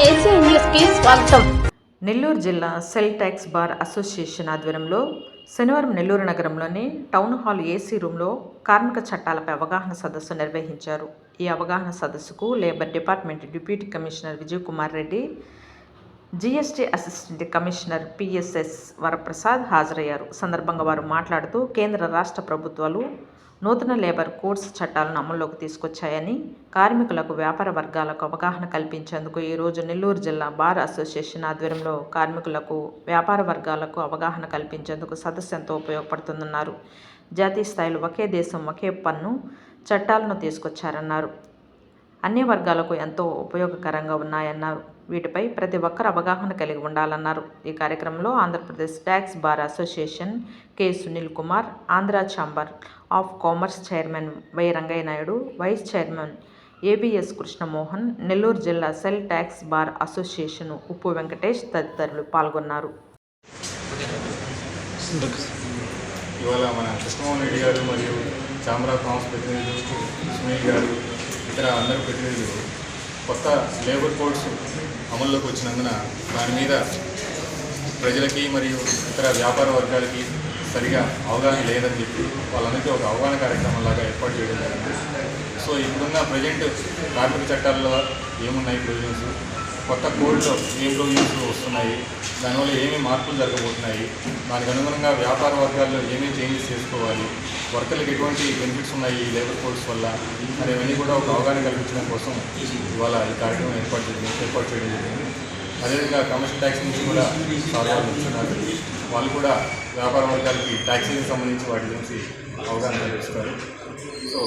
AC news కి స్వాగతం. నెల్లూరు జిల్లా సెల్ ట్యాక్స్ బార్ అసోసియేషన్ ఆధ్వర్యంలో శనివారం నెల్లూరు నగరంలోని టౌన్ హాల్ ఏసీ రూమ్లో కార్మిక చట్టాలపై అవగాహన సదస్సు నిర్వహించారు. ఈ అవగాహన సదస్సుకు labour department deputy commissioner Vijay Kumar Reddy, GST assistant commissioner PSS Varaprasad హాజరయ్యారు. సందర్భంగా వారు మాట్లాడుతూ కేంద్ర రాష్ట్ర ప్రభుత్వాలు నూతన లేబర్ కోడ్స్ చట్టాలను అమల్లోకి తీసుకొచ్చాయని, కార్మికులకు, వ్యాపార వర్గాలకు అవగాహన కల్పించేందుకు ఈరోజు నెల్లూరు జిల్లా బార్ అసోసియేషన్ ఆధ్వర్యంలో కార్మికులకు, వ్యాపార వర్గాలకు అవగాహన కల్పించేందుకు సదస్సు ఎంతో ఉపయోగపడుతుందన్నారు. జాతీయ స్థాయిలో ఒకే దేశం ఒకే పన్ను చట్టాలను తీసుకొచ్చారన్నారు. అన్ని వర్గాలకు ఎంతో ఉపయోగకరంగా ఉన్నాయన్నారు. వీటిపై ప్రతి ఒక్కరు అవగాహన కలిగి ఉండాలన్నారు. ఈ కార్యక్రమంలో Andhra Pradesh tax bar association K Sunil Kumar, Andhra chamber of commerce chairman Y Rangaiah Naidu, vice chairman ABS Krishnamohan, Nellore జిల్లా సెల్ ట్యాక్స్ బార్ అసోసియేషన్ ఉప్పు వెంకటేష్ తదితరులు పాల్గొన్నారు. ఇవాళ మన కృష్ణమోహన్ రెడ్డి గారు మరియు ఛాంబర్ ఆఫ్ కామర్స్ ప్రతినిధులు సునీల్ గారు, ఇతర అందరు ప్రతినిధులు కొత్త లేబర్ కోడ్స్ అమల్లోకి వచ్చినందున దాని మీద ప్రజలకి మరియు ఇతర వ్యాపార వర్గాలకి సరిగా అవగాహన లేదని చెప్పి వాళ్ళందరికీ ఒక అవగాహన కార్యక్రమంలాగా ఏర్పాటు చేయడం జరిగింది. సో ఇప్పుడున్న ప్రజెంట్ కార్మిక చట్టాల్లో ఏమున్నాయి ప్రొవిజన్స్, కొత్త కోడ్లో ఏం ప్రొవిజన్స్ వస్తున్నాయి, దానివల్ల ఏమేమి మార్పులు జరగబోతున్నాయి, దానికి అనుగుణంగా వ్యాపార వర్గాల్లో ఏమేమి చేంజెస్ చేసుకోవాలి, వర్కర్లకు ఎటువంటి బెనిఫిట్స్ ఉన్నాయి ఈ లేబర్ కోడ్స్ వల్ల అనేవన్నీ కూడా ఒక అవగాహన కల్పించడం కోసం ఇవాళ ఈ కార్యక్రమం ఏర్పాటు చేయడం జరిగింది. అదేవిధంగా కమర్షియల్ ట్యాక్స్ నుంచి కూడా చాలా వస్తున్నారు. వాళ్ళు కూడా వ్యాపార వర్గాలకి ట్యాక్సీకి సంబంధించి వాటి గురించి అవగాహన కల్పిస్తారు. సో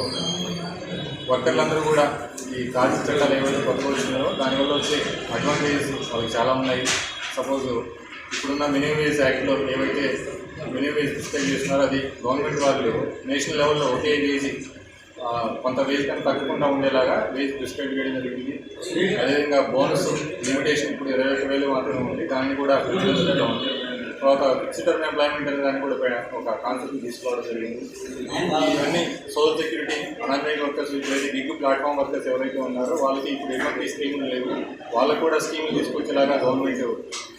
వర్కర్లందరూ కూడా ఈ కార్మిక చట్టాలు ఏవైతే కొత్తగా వచ్చినాయో దానివల్ల వచ్చే అడ్వాంటేజెస్ వాళ్ళకి చాలా ఉన్నాయి. సపోజ్ ఇప్పుడున్న మినిమం వేజ్ యాక్ట్లో ఏవైతే మినిమం వేజ్ డిస్కస్ చేస్తున్నారో అది గవర్నమెంట్ వాళ్ళు నేషనల్ లెవెల్లో ఒకే వేజ్ కొంత వేజ్ కానీ తగ్గకుండా ఉండేలాగా వేజ్ ప్రిస్క్రైబ్ చేయడం జరిగింది. అదేవిధంగా బోనస్ లిమిటేషన్ ఇప్పుడు 21,000 మాత్రమే ఉంది, దాన్ని కూడా పెంచడం ఉంది. తర్వాత ఫిక్స్డ్ టర్మ్ ఎంప్లాయ్మెంట్ అనే దాన్ని కూడా ఒక కాన్సెప్ట్ తీసుకోవడం జరిగింది. ఇవన్నీ సోషల్ సెక్యూరిటీ, అన్ఎంప్లాయిడ్ వర్కర్స్, ఇప్పుడైతే గిగ్ ప్లాట్ఫామ్ వర్కర్స్ ఎవరైతే ఉన్నారో వాళ్ళకి ఇప్పుడు ఎటువంటి స్కీములు లేవు, వాళ్ళకు కూడా స్కీములు తీసుకొచ్చేలాగా గవర్నమెంట్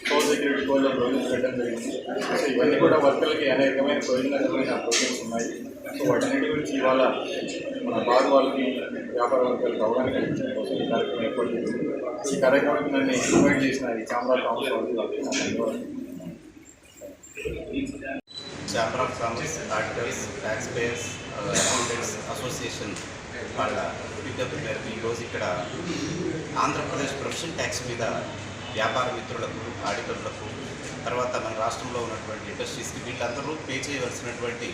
సోషల్ సెక్యూరిటీ కోడ్లో ప్రొవిజన్స్ పెట్టడం జరిగింది. సో ఇవన్నీ కూడా వర్కర్లకి అనేకమైన ప్రయోజనకరమైన ప్రొవిజన్స్ ఉన్నాయి. సో వాటన్నిటి గురించి ఇవాళ మన బార్ వాళ్ళకి, వ్యాపార వర్గాలకు అవగాహన కల్పించడం కోసం ఈ కార్యక్రమం ఏర్పాటు చేసింది. ఈ కార్యక్రమానికి నన్ను ఇన్వైట్ చేసిన ఈ ఛాంబర్ ఆఫ్ కామర్స్ వాళ్ళకి chamber of commerce, auditors, taxpayers, accountants association వాళ్ళ విజ్ఞప్తి మేరకు ఈరోజు ఇక్కడ ఆంధ్రప్రదేశ్ ప్రొఫెషనల్ ట్యాక్స్ మీద వ్యాపార మిత్రులకు, ఆడిటర్లకు, తర్వాత మన రాష్ట్రంలో ఉన్నటువంటి ఇండస్ట్రీస్కి వీళ్ళందరూ పే చేయవలసినటువంటి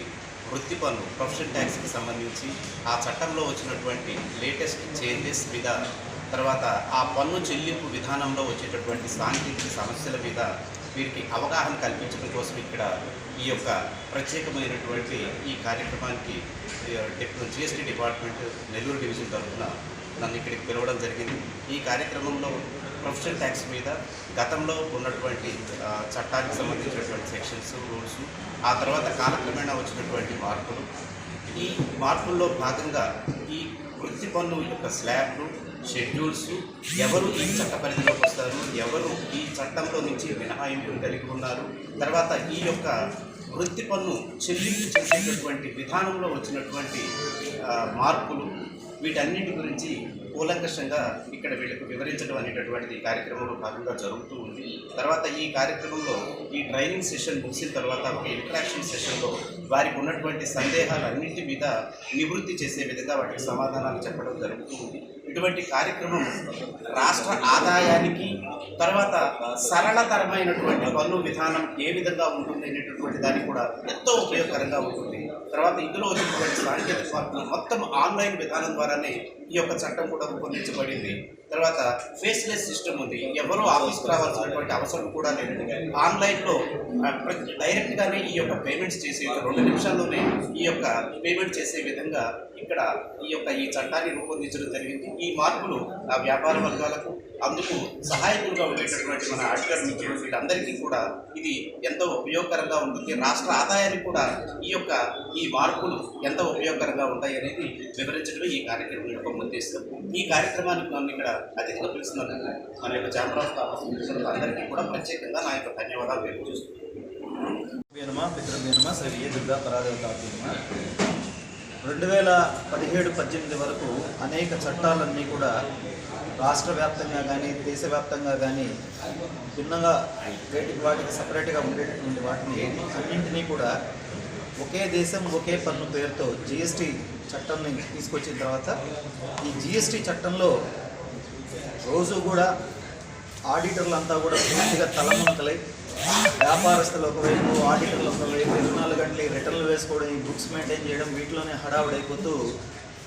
వృత్తి పన్ను ప్రొఫెషనల్ ట్యాక్స్కి సంబంధించి ఆ చట్టంలో వచ్చినటువంటి లేటెస్ట్ చేంజెస్ మీద, తర్వాత ఆ పన్ను చెల్లింపు విధానంలో వచ్చేటటువంటి సాంకేతిక సమస్యల మీద వీరికి అవగాహన కల్పించడం కోసం ఇక్కడ ఈ యొక్క ప్రత్యేకమైనటువంటి ఈ కార్యక్రమానికి జీఎస్టీ డిపార్ట్మెంట్ నెల్లూరు డివిజన్ తరఫున నన్ను ఇక్కడికి పిలవడం జరిగింది. ఈ కార్యక్రమంలో ప్రొఫెషనల్ ట్యాక్స్ మీద గతంలో ఉన్నటువంటి చట్టానికి సంబంధించినటువంటి సెక్షన్స్, రూల్స్, ఆ తర్వాత కాలక్రమేణా వచ్చినటువంటి మార్పులు, ఈ మార్పుల్లో భాగంగా ఈ వృత్తి పన్ను యొక్క స్లాబ్లు, షెడ్యూల్స్, ఎవరు ఈ చట్ట పరిధిలోకి వస్తారు, ఎవరు ఈ చట్టంలో నుంచి మినహాయింపులు కలిగి ఉన్నారు, తర్వాత ఈ యొక్క వృత్తి పన్ను చెల్లింపు చేసేటటువంటి విధానంలో వచ్చినటువంటి మార్పులు, వీటన్నిటి గురించి కూలంకషంగా ఇక్కడ వీళ్ళకు వివరించడం అనేటటువంటిది ఈ కార్యక్రమంలో భాగంగా జరుగుతూ ఉంది. తర్వాత ఈ కార్యక్రమంలో ఈ ట్రైనింగ్ సెషన్ ముగిసిన తర్వాత ఒక ఇంటరాక్షన్ సెషన్లో వారికి ఉన్నటువంటి సందేహాలన్నింటి మీద నివృత్తి చేసే విధంగా వాటికి సమాధానాలు చెప్పడం జరుగుతూ ఉంది. ఇటువంటి కార్యక్రమం రాష్ట్ర ఆదాయానికి, తర్వాత సరళతరమైనటువంటి పన్ను విధానం ఏ విధంగా ఉంటుంది అనేటటువంటి దానికి కూడా ఎంతో ఉపయోగకరంగా ఉంటుంది. తర్వాత ఇందులో వచ్చినటువంటి సాంకేతిక మార్పులు మొత్తం ఆన్లైన్ విధానం ద్వారానే ఈ యొక్క చట్టం కూడా రూపొందించబడింది. తర్వాత ఫేస్లెస్ సిస్టమ్ ఉంది, ఎవరో ఆఫీస్కి రావాల్సినటువంటి అవసరం కూడా లేదు. ఆన్లైన్లో డైరెక్ట్గానే ఈ యొక్క పేమెంట్స్ చేసే 2 నిమిషాల్లోనే ఈ యొక్క పేమెంట్ చేసే విధంగా ఇక్కడ ఈ చట్టాన్ని రూపొందించడం జరిగింది. ఈ మార్పులు ఆ వ్యాపార వర్గాలకు, అందుకు సహాయకులుగా ఉండేటటువంటి మన ఆడిటర్ మిత్రులు వీళ్ళందరికీ కూడా ఇది ఎంతో ఉపయోగకరంగా ఉంటుంది. రాష్ట్ర ఆదాయానికి కూడా ఈ మార్పులు ఎంత ఉపయోగకరంగా ఉంటాయి అనేది వివరించడమే ఈ కార్యక్రమం యొక్క ఉద్దేశం. ఈ కార్యక్రమానికి నన్ను ఇక్కడ అతిథిగా పిలుస్తున్నందుకు మన యొక్క ఛాంబర్ ఆఫ్ కామర్స్ మిత్రులందరికీ కూడా ప్రత్యేకంగా నా యొక్క ధన్యవాదాలు తెలియజేస్తున్నాను. పితృభ్యనమ శ్రీ విజయ దుర్గా పరాదేవతాభ్యనమ. 2017-18 వరకు అనేక చట్టాలన్నీ కూడా రాష్ట్ర వ్యాప్తంగా కానీ దేశవ్యాప్తంగా కానీ భిన్నంగా వాటికి సపరేట్గా ఉండేటటువంటి వాటిని అన్నింటినీ కూడా ఒకే దేశం ఒకే పన్ను పేరుతో జిఎస్టీ చట్టాన్ని తీసుకొచ్చిన తర్వాత ఈ జిఎస్టీ చట్టంలో రోజు కూడా ఆడిటర్లంతా కూడా పూర్తిగా తలమునకలై వ్యాపారస్తులు ఒకవైపు ఆడిటర్లు ఒకవైపు 24 గంటలు రిటర్న్లు వేసుకోవడం, ఈ బుక్స్ మెయింటైన్ చేయడం, వీటిలోనే హడావుడైపోతూ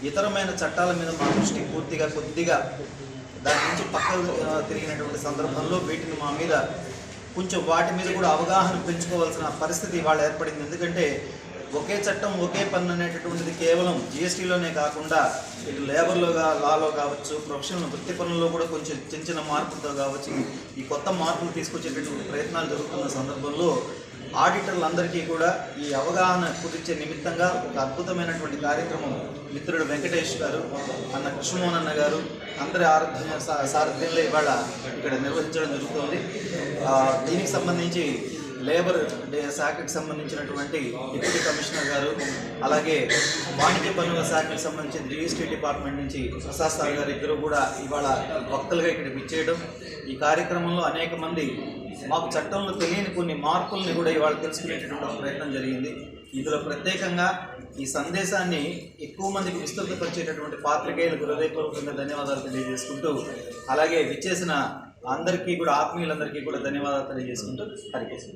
ఇతరమైన చట్టాల మీద మా దృష్టి పూర్తిగా కొద్దిగా దాని నుంచి పక్కకు తిరిగినటువంటి సందర్భంలో వీటిని మా మీద కొంచెం వాటి మీద కూడా అవగాహన పెంచుకోవాల్సిన పరిస్థితి ఇవాళ ఏర్పడింది. ఎందుకంటే ఒకే చట్టం ఒకే పన్ను అనేటటువంటిది కేవలం జిఎస్టీలోనే కాకుండా ఇటు లాలో కావచ్చు, ప్రొఫెషనల్ వృత్తి పనుల్లో కూడా కొంచెం చిన్న మార్పులతో కావచ్చు ఈ కొత్త మార్పులు తీసుకొచ్చేటటువంటి ప్రయత్నాలు జరుగుతున్న సందర్భంలో ఆడిటర్లందరికీ కూడా ఈ అవగాహన కుదిర్చే నిమిత్తంగా ఒక అద్భుతమైనటువంటి కార్యక్రమం మిత్రుడు వెంకటేష్ గారు, అన్న కృష్ణమోహన్ అన్న గారు అందరి సారథ్యంలో ఇవాళ ఇక్కడ నిర్వహించడం జరుగుతుంది. దీనికి సంబంధించి లేబర్ శాఖకి సంబంధించినటువంటి డిప్యూటీ కమిషనర్ గారు, అలాగే వాణిజ్య పన్నుల శాఖకి సంబంధించిన జిఎస్టీ డిపార్ట్మెంట్ నుంచి ప్రసాద్ సార్ గారు ఇద్దరు కూడా ఇవాళ వక్తలుగా ఇక్కడికి ఇచ్చేయడం, ఈ కార్యక్రమంలో అనేక మంది మాకు చట్టంలో తెలియని కొన్ని మార్పుల్ని కూడా ఇవాళ తెలుసుకునేటటువంటి ప్రయత్నం జరిగింది. ఇందులో ప్రత్యేకంగా ఈ సందేశాన్ని ఎక్కువ మందికి విస్తృతపరిచేటటువంటి పాత్రికేయులకు హృదయపూర్వకంగా ధన్యవాదాలు తెలియజేసుకుంటూ, అలాగే విచ్చేసిన అందరికీ కూడా ఆత్మీయులందరికీ కూడా ధన్యవాదాలు తెలియజేసుకుంటూ హరికృష్ణ.